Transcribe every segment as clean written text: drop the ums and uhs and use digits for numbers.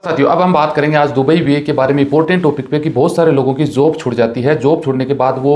साथियों, अब हम बात करेंगे आज दुबई वे के बारे में इंपॉर्टेंट टॉपिक पे कि बहुत सारे लोगों की जॉब छूट जाती है। जॉब छूटने के बाद वो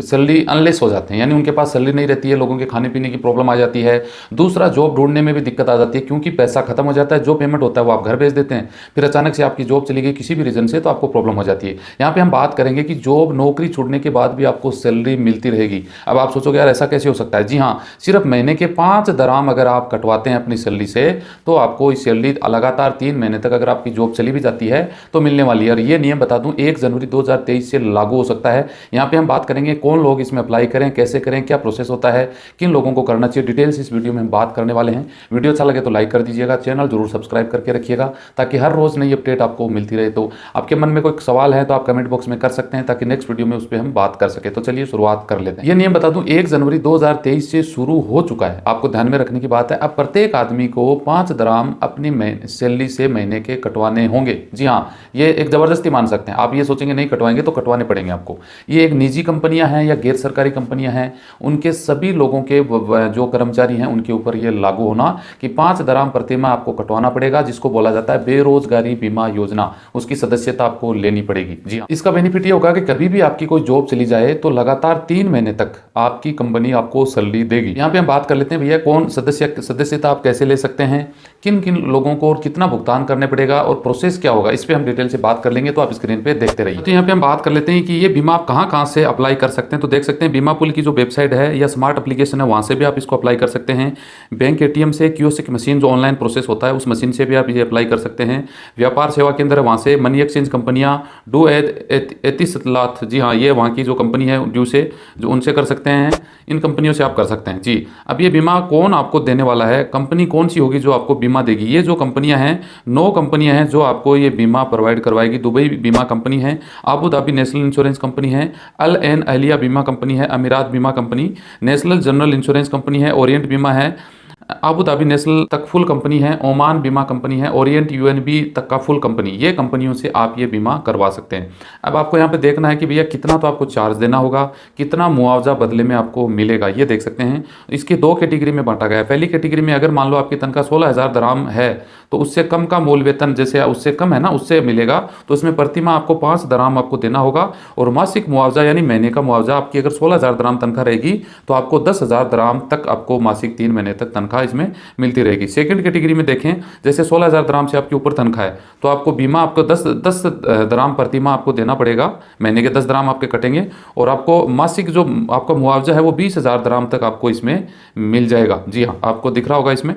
सैलरी अनलेस हो जाते हैं, यानी उनके पास सैलरी नहीं रहती है, लोगों के खाने पीने की प्रॉब्लम आ जाती है। दूसरा, जॉब ढूंढने में भी दिक्कत आ जाती है क्योंकि पैसा खत्म हो जाता है, जो पेमेंट होता है वो आप घर भेज देते हैं, फिर अचानक से आपकी जॉब चली गई किसी भी रीजन से तो आपको प्रॉब्लम हो जाती है। यहाँ पे हम बात करेंगे कि जॉब नौकरी छूटने के बाद भी आपको सैलरी मिलती रहेगी। अब आप सोचोगे यार ऐसा कैसे हो सकता है? जी हाँ, सिर्फ महीने के 5 दराम अगर आप कटवाते हैं अपनी सैलरी से तो आपको इस सैलरी लगातार 3 महीने तक अगर आपकी जॉब चली भी जाती है तो मिलने वाली है। और ये नियम बता दूं 1 जनवरी 2023 से लागू हो सकता है। यहां पे हम बात करेंगे कौन लोग इसमें अप्लाई करें, कैसे करें, क्या प्रोसेस होता है, किन लोगों को करना चाहिए, डिटेल्स इस वीडियो में हम बात करने वाले हैं। वीडियो अच्छा लगे तो लाइक कर दीजिएगा, चैनल जरूर सब्सक्राइब करके रखिएगा ताकि हर रोज नई अपडेट आपको मिलती रहे। तो आपके मन में कोई सवाल है तो आप कमेंट बॉक्स में कर सकते हैं ताकि नेक्स्ट वीडियो में उस पर हम बात कर सके। तो चलिए शुरुआत कर लेते हैं। ये नियम बता दूं 1 जनवरी 2023 से शुरू हो चुका है, आपको ध्यान में रखने की बात है। अब प्रत्येक आदमी को 5 दराम अपनी सैलरी से महीने के कटवाने होंगे। जी हाँ, ये एक ज़बरदस्ती मान सकते हैं। आप ये सोचेंगे नहीं कटवाएंगे तो कटवाने पड़ेंगे आपको। ये एक निजी कंपनियां हैं या गैर सरकारी कंपनियां हैं, उनके सभी लोगों के जो कर्मचारी हैं उनके ऊपर ये लागू होना कि 5 दराम प्रति माह आपको कटवाना पड़ेगा, जिसको बोला जाता है बेरोजगारी बीमा योजना। उसकी सदस्यता आपको लेनी पड़ेगी। जी हाँ, इसका बेनिफिट ये होगा कि कभी भी आपकी कोई जॉब चली जाए तो लगातार 3 महीने तक आपकी कंपनी आपको सैलरी देगी। यहाँ पे हम बात कर लेते हैं भैया कौन सदस्यता आप कैसे ले सकते हैं, किन किन लोगों को और कितना भुगतान करने पड़ेगा और प्रोसेस क्या होगा, इस पे हम डिटेल से बात कर लेंगे। तो आप स्क्रीन पे देखते रहिए। तो यहाँ पे हम बात कर लेते हैं कि ये बीमा आप कहाँ कहाँ से अप्लाई कर सकते हैं। तो देख सकते हैं बीमा पुल की जो वेबसाइट है या स्मार्ट एप्लीकेशन है वहाँ से भी आप इसको अप्लाई कर सकते हैं। बैंक एटीएम से कियोस्क मशीन जो ऑनलाइन प्रोसेस होता है उस मशीन से भी आप ये अप्लाई कर सकते हैं। व्यापार सेवा केंद्र है वहाँ से, मनी एक्सचेंज कंपनियाँ डू एतिसलात, जी हाँ ये वहाँ की जो कंपनी है ड्यू से जो उनसे कर सकते हैं, इन कंपनियों से आप कर सकते हैं। जी, अब ये बीमा कौन आपको देने वाला है, कंपनी कौन सी होगी जो आपको बीमा देगी? ये जो कंपनियां हैं 9 कंपनियां हैं जो आपको ये बीमा प्रोवाइड करवाएगी। दुबई बीमा कंपनी है, Abu Dhabi national insurance company है, अल एन अहलिया बीमा कंपनी है, अमीरात बीमा company, national general insurance company है, ओरिएंट बीमा है, आबू धाबी नेशनल तकफुल कंपनी है, ओमान बीमा कंपनी है, ओरिएंट यूएनबी तकफुल कंपनी। ये कंपनियों से आप ये बीमा करवा सकते हैं। अब आपको यहाँ पे देखना है कि भैया कितना तो आपको चार्ज देना होगा, कितना मुआवजा बदले में आपको मिलेगा। ये देख सकते हैं इसकी 2 कैटेगरी में बांटा गया है। पहली कैटेगरी में अगर मान लो आपकी तनख्वाह 16,000 दराम है तो उससे कम का मूल वेतन जैसे उससे कम है ना उससे मिलेगा, तो उसमें प्रति माह आपको 5 दराम आपको देना होगा। और मासिक मुआवजा यानी महीने का मुआवजा आपकी अगर 16,000 दराम तनख्वाह रहेगी तो आपको 10,000 दराम तक आपको मासिक 3 महीने तक तनख्वाह इसमें मिलती रहेगी। सेकंड कैटेगरी में देखें जैसे 16,000 दराम से आपके ऊपर तनख्वाह है तो आपको बीमा आपको 10 दराम प्रति माह आपको देना पड़ेगा, महीने के 10 दराम आपके कटेंगे और आपको मासिक जो आपका मुआवजा है वो 20,000 दराम तक आपको इसमें मिल जाएगा। जी हाँ, आपको दिख रहा होगा इसमें।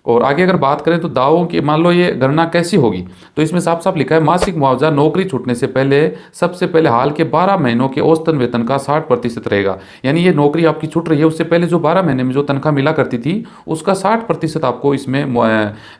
और आगे अगर बात करें तो दावों की मान लो ये गणना कैसी होगी, तो इसमें साफ साफ लिखा है मासिक मुआवजा नौकरी छूटने से पहले सबसे पहले हाल के 12 महीनों के औसतन वेतन का 60% रहेगा। यानी ये नौकरी आपकी छूट रही है उससे पहले जो 12 महीने में जो तनख्वाह मिला करती थी उसका 60% आपको इसमें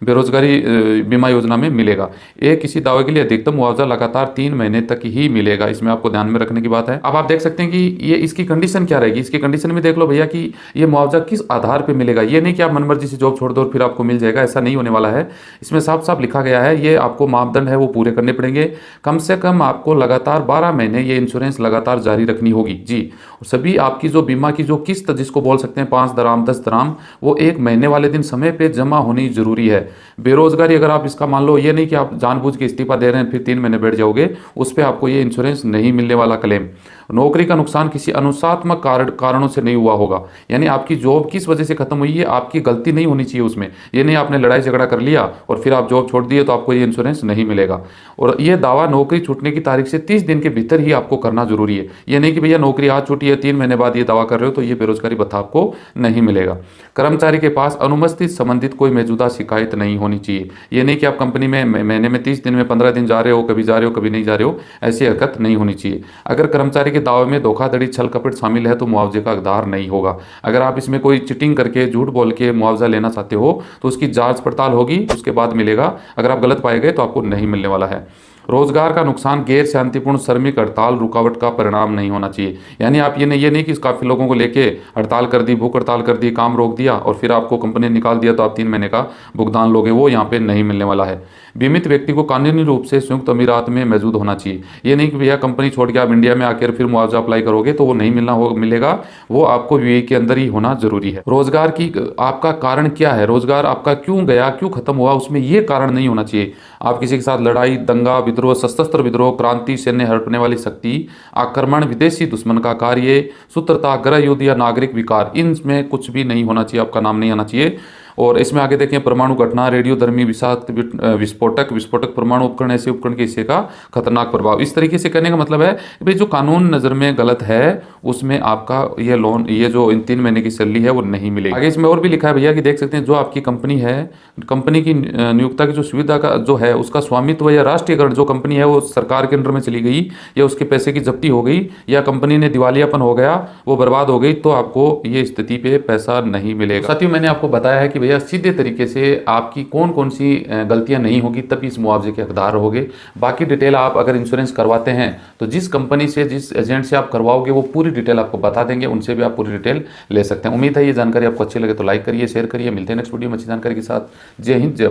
बेरोजगारी बीमा योजना में मिलेगा। एक किसी दावे के लिए अधिकतम मुआवजा लगातार 3 महीने तक ही मिलेगा। इसमें आपको ध्यान में रखने की बात है। अब आप देख सकते हैं कि ये इसकी कंडीशन क्या रहेगी। इसकी कंडीशन में देख लो भैया कि ये मुआवजा किस आधार पर मिलेगा। ये नहीं कि आप मनमर्जी से जॉब छोड़ दो और फिर आपको मिल जाएगा, ऐसा नहीं होने वाला है। इसमें साफ साफ लिखा गया है ये आपको मापदंड है वो पूरे करने पड़ेंगे। कम से कम आपको लगातार 12 महीने ये इंश्योरेंस लगातार जारी रखनी होगी। जी, और सभी आपकी जो बीमा की जो किस्त जिसको बोल सकते हैं 5 दराम 10 दराम वो 1 महीने वाले दिन समय पे जमा होनी जरूरी है। बेरोजगारी अगर आप इसका मान लो ये नहीं कि आप जानबूझ के इस्तीफा दे रहे हैं फिर 3 महीने बैठ जाओगे, उस पर आपको ये इंश्योरेंस नहीं मिलने वाला क्लेम। नौकरी का नुकसान किसी अनुशासनात्मक कारणों से नहीं हुआ होगा, यानी आपकी जॉब किस वजह से खत्म हुई है आपकी गलती नहीं होनी चाहिए उसमें। ये नहीं आपने लड़ाई झगड़ा कर लिया और फिर आप जॉब छोड़ दिए तो आपको ये इंश्योरेंस नहीं मिलेगा। और ये दावा नौकरी छूटने की तारीख से 30 दिन के भीतर ही आपको करना जरूरी है। ये नहीं कि भैया नौकरी आज छूटी है 3 महीने बाद ये दावा कर रहे हो तो ये बेरोजगारी भत्ता आपको नहीं मिलेगा। कर्मचारी के पास अनुपस्थित संबंधित कोई मौजूदा शिकायत नहीं होनी चाहिए। ये नहीं कि आप कंपनी में महीने में 30 दिन में 15 दिन जा रहे हो, कभी जा रहे हो कभी नहीं जा रहे हो, ऐसी हरकत नहीं होनी चाहिए। अगर कर्मचारी के दावे में धोखाधड़ी छल कपट शामिल है तो मुआवजे का हकदार नहीं होगा। अगर आप इसमें कोई चिटिंग करके झूठ बोल के मुआवजा लेना चाहते हो तो उसकी जांच पड़ताल होगी, उसके बाद मिलेगा। अगर आप गलत पाए गए तो आपको नहीं मिलने वाला है। रोजगार का नुकसान गैर शांतिपूर्ण श्रमिक हड़ताल रुकावट का परिणाम नहीं होना चाहिए। यानी आप ये नहीं कि काफ़ी लोगों को लेके हड़ताल कर दी, भूख हड़ताल कर दी, काम रोक दिया और फिर आपको कंपनी निकाल दिया तो आप 3 महीने का भुगतान लोगे, वो यहाँ पे नहीं मिलने वाला है। बीमित व्यक्ति को कानूनी रूप से संयुक्त अमीरात में मौजूद होना चाहिए। ये नहीं कि भैया कंपनी छोड़ के आप इंडिया में आकर फिर मुआवजा अप्लाई करोगे तो वो नहीं मिलेगा, वो आपको यूएई के अंदर ही होना जरूरी है। रोजगार की आपका कारण क्या है, रोजगार आपका क्यों गया, क्यों खत्म हुआ, उसमें ये कारण नहीं होना चाहिए। आप किसी के साथ लड़ाई, दंगा, विद्रोह, सशस्त्र विद्रोह, क्रांति, सैन्य हड़पने वाली शक्ति, आक्रमण, विदेशी दुश्मन का कार्य, सूत्रता, गृह युद्ध या नागरिक विकार, इनमें कुछ भी नहीं होना चाहिए, आपका नाम नहीं आना चाहिए। और इसमें आगे देखें, परमाणु घटना, रेडियोधर्मी, विषाक्त विस्फोटक परमाणु उपकरण, ऐसे उपकरण के हिस्से का खतरनाक प्रभाव। इस तरीके से कहने का मतलब है कि भाई जो कानून नज़र में गलत है उसमें आपका ये लोन, ये जो इन 3 महीने की सैलरी है वो नहीं मिलेगी। आगे इसमें और भी लिखा है भैया कि देख सकते हैं, जो आपकी कंपनी है, कंपनी की नियोक्ता की जो सुविधा का जो है उसका स्वामित्व या राष्ट्रीयकरण, जो कंपनी है वो सरकार के अंडर में चली गई या उसके पैसे की जब्ती हो गई या कंपनी ने दिवालियापन हो गया, वो बर्बाद हो गई, तो आपको ये स्थिति पे पैसा नहीं मिलेगा। साथियों, मैंने आपको बताया है कि भैया सीधे तरीके से आपकी कौन कौन सी गलतियां नहीं होगी तभी इस मुआवजे के हकदार रहोगे। बाकी डिटेल आप अगर इंश्योरेंस करवाते हैं तो जिस कंपनी से, जिस एजेंट से आप करवाओगे वो पूरी डिटेल आपको बता देंगे, उनसे भी आप पूरी डिटेल ले सकते हैं। उम्मीद है ये जानकारी आपको अच्छी लगे तो लाइक करिए, शेयर करिए। मिलते हैं नेक्स्ट वीडियो में अच्छी जानकारी के साथ। जय हिंद, जय